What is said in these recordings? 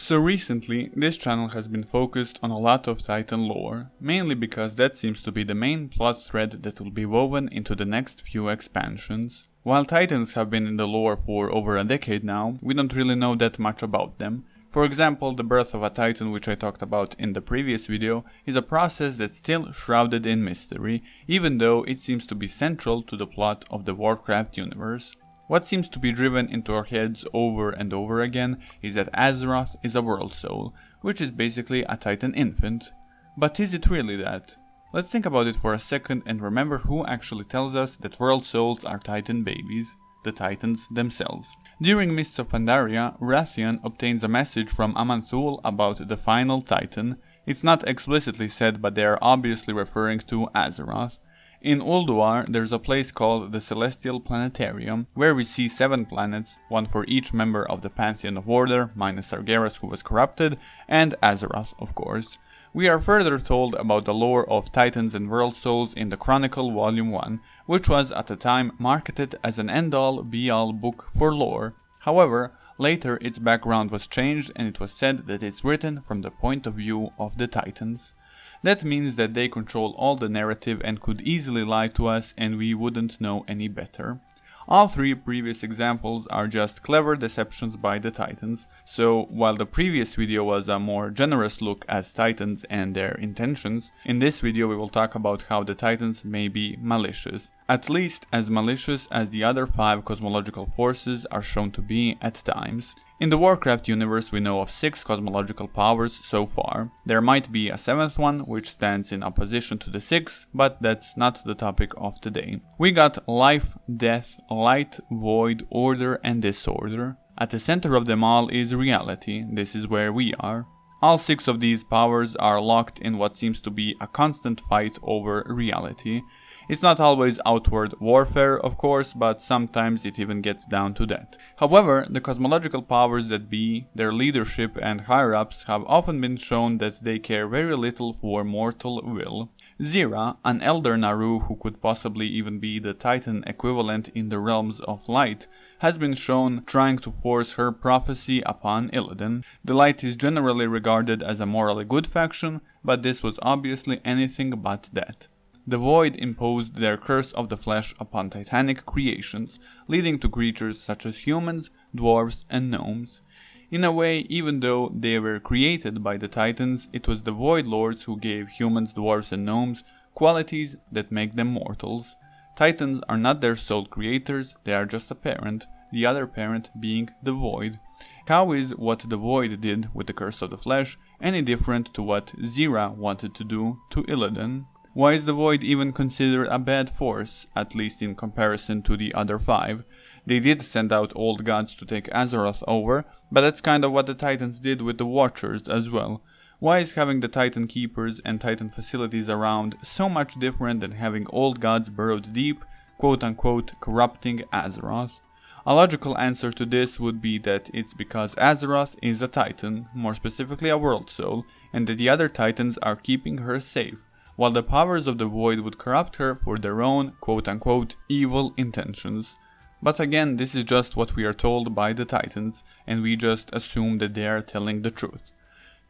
So recently, this channel has been focused on a lot of Titan lore, mainly because that seems to be the main plot thread that will be woven into the next few expansions. While Titans have been in the lore for over a decade now, we don't really know that much about them. For example, the birth of a Titan, which I talked about in the previous video, is a process that's still shrouded in mystery, even though it seems to be central to the plot of the Warcraft universe. What seems to be driven into our heads over and over again is that Azeroth is a world soul, which is basically a Titan infant. But is it really that? Let's think about it for a second and remember who actually tells us that world souls are Titan babies. The Titans themselves. During Mists of Pandaria, Wrathion obtains a message from Aman'thul about the final Titan. It's not explicitly said, but they are obviously referring to Azeroth. In Ulduar, there's a place called the Celestial Planetarium, where we see 7 planets, one for each member of the Pantheon of Order, minus Sargeras who was corrupted, and Azeroth, of course. We are further told about the lore of Titans and World Souls in the Chronicle Volume 1, which was at the time marketed as an end-all be-all book for lore. However, later its background was changed and it was said that it's written from the point of view of the Titans. That means that they control all the narrative and could easily lie to us and we wouldn't know any better. All 3 previous examples are just clever deceptions by the Titans, so while the previous video was a more generous look at Titans and their intentions, in this video we will talk about how the Titans may be malicious, at least as malicious as the other 5 cosmological forces are shown to be at times. In the Warcraft universe we know of 6 cosmological powers so far. There might be a 7th one which stands in opposition to the 6, but that's not the topic of today. We got life, death, light, void, order and disorder. At the center of them all is reality. This is where we are. All 6 of these powers are locked in what seems to be a constant fight over reality. It's not always outward warfare, of course, but sometimes it even gets down to that. However, the cosmological powers that be, their leadership and higher-ups have often been shown that they care very little for mortal will. Xe'ra, an elder Naru who could possibly even be the Titan equivalent in the realms of light, has been shown trying to force her prophecy upon Illidan. The light is generally regarded as a morally good faction, but this was obviously anything but that. The Void imposed their curse of the flesh upon titanic creations, leading to creatures such as humans, dwarves, and gnomes. In a way, even though they were created by the Titans, it was the Void Lords who gave humans, dwarves, and gnomes qualities that make them mortals. Titans are not their sole creators, they are just a parent, the other parent being the Void. How is what the Void did with the curse of the flesh any different to what Xe'ra wanted to do to Illidan? Why is the Void even considered a bad force, at least in comparison to the other 5? They did send out old gods to take Azeroth over, but that's kind of what the Titans did with the Watchers as well. Why is having the Titan Keepers and Titan facilities around so much different than having old gods burrowed deep, quote-unquote, corrupting Azeroth? A logical answer to this would be that it's because Azeroth is a Titan, more specifically a World Soul, and that the other Titans are keeping her safe, while the powers of the Void would corrupt her for their own, quote-unquote, evil intentions. But again, this is just what we are told by the Titans, and we just assume that they are telling the truth.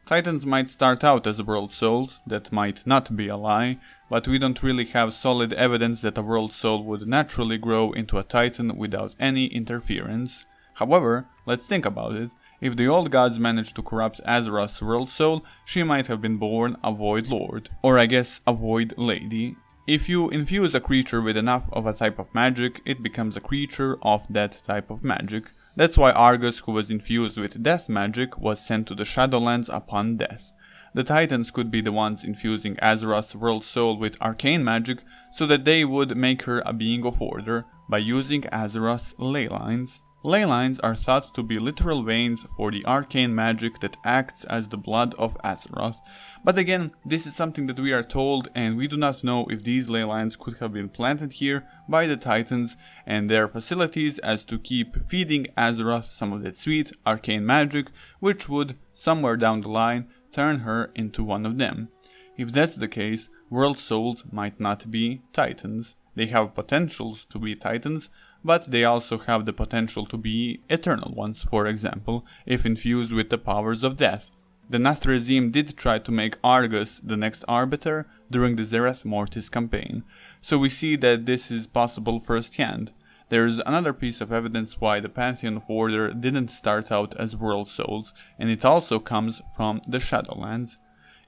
Titans might start out as world souls, that might not be a lie, but we don't really have solid evidence that a world soul would naturally grow into a Titan without any interference. However, let's think about it. If the old gods managed to corrupt Azeroth's world soul, she might have been born a Void Lord, or I guess a Void Lady. If you infuse a creature with enough of a type of magic, it becomes a creature of that type of magic. That's why Argus, who was infused with death magic, was sent to the Shadowlands upon death. The Titans could be the ones infusing Azeroth's world soul with arcane magic, so that they would make her a being of order by using Azeroth's ley lines. Ley lines are thought to be literal veins for the arcane magic that acts as the blood of Azeroth. But again, this is something that we are told, and we do not know if these ley lines could have been planted here by the Titans and their facilities as to keep feeding Azeroth some of that sweet arcane magic, which would, somewhere down the line, turn her into one of them. If that's the case, world souls might not be Titans. They have potentials to be titans, but they also have the potential to be eternal ones, for example, if infused with the powers of death. The Nathrezim did try to make Argus the next Arbiter during the Zereth Mortis campaign, so we see that this is possible firsthand. There is another piece of evidence why the Pantheon of Order didn't start out as World Souls, and it also comes from the Shadowlands.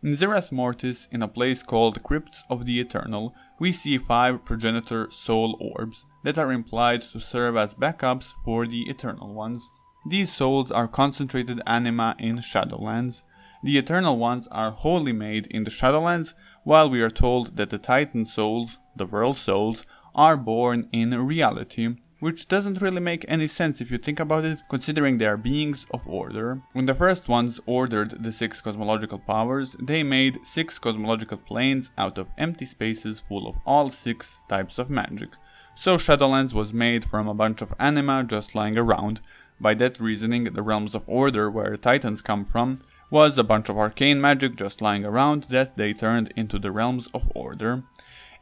In Zereth Mortis, in a place called Crypts of the Eternal, we see 5 progenitor soul orbs that are implied to serve as backups for the Eternal Ones. These souls are concentrated anima in Shadowlands. The Eternal Ones are wholly made in the Shadowlands, while we are told that the Titan souls, the World Souls, are born in reality, which doesn't really make any sense if you think about it, considering they are beings of order. When the first ones ordered the 6 cosmological powers, they made 6 cosmological planes out of empty spaces full of all 6 types of magic. So Shadowlands was made from a bunch of anima just lying around. By that reasoning, the realms of order where Titans come from was a bunch of arcane magic just lying around that they turned into the realms of order.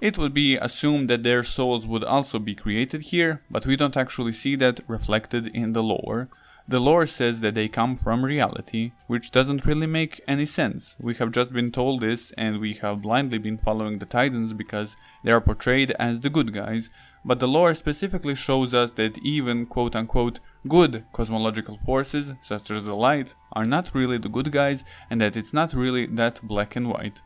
It would be assumed that their souls would also be created here, but we don't actually see that reflected in the lore. The lore says that they come from reality, which doesn't really make any sense. We have just been told this, and we have blindly been following the Titans because they are portrayed as the good guys, but the lore specifically shows us that even quote-unquote good cosmological forces, such as the light, are not really the good guys, and that it's not really that black and white.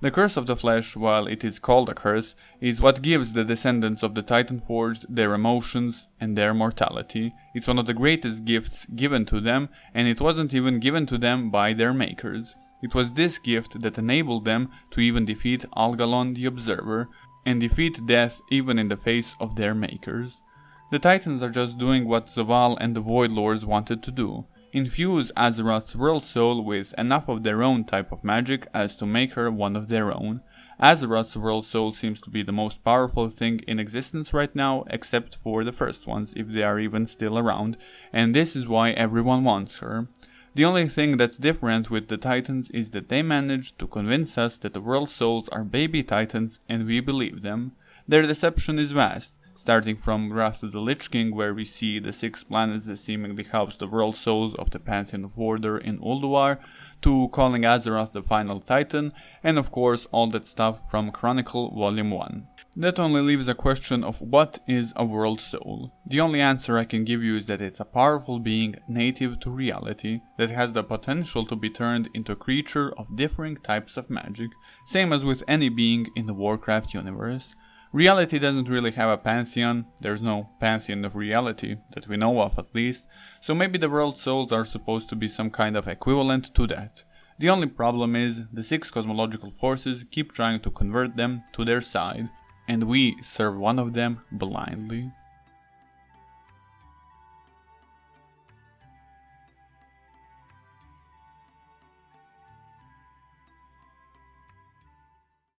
The curse of the flesh, while it is called a curse, is what gives the descendants of the Titan Forged their emotions and their mortality. It's one of the greatest gifts given to them, and it wasn't even given to them by their makers. It was this gift that enabled them to even defeat Algalon the Observer, and defeat death even in the face of their makers. The Titans are just doing what Zovaal and the Void Lords wanted to do. Infuse Azeroth's World Soul with enough of their own type of magic as to make her one of their own. Azeroth's World Soul seems to be the most powerful thing in existence right now, except for the first ones, if they are even still around, and this is why everyone wants her. The only thing that's different with the Titans is that they managed to convince us that the World Souls are baby Titans, and we believe them. Their deception is vast. Starting from Wrath of the Lich King, where we see the 6 planets that seemingly house the World Souls of the Pantheon of Order in Ulduar, to calling Azeroth the final Titan, and of course all that stuff from Chronicle Volume 1. That only leaves a question of what is a World Soul. The only answer I can give you is that it's a powerful being native to reality, that has the potential to be turned into a creature of differing types of magic, same as with any being in the Warcraft universe. Reality doesn't really have a pantheon, there's no pantheon of reality, that we know of at least, so maybe the World Souls are supposed to be some kind of equivalent to that. The only problem is, the 6 cosmological forces keep trying to convert them to their side, and we serve one of them blindly.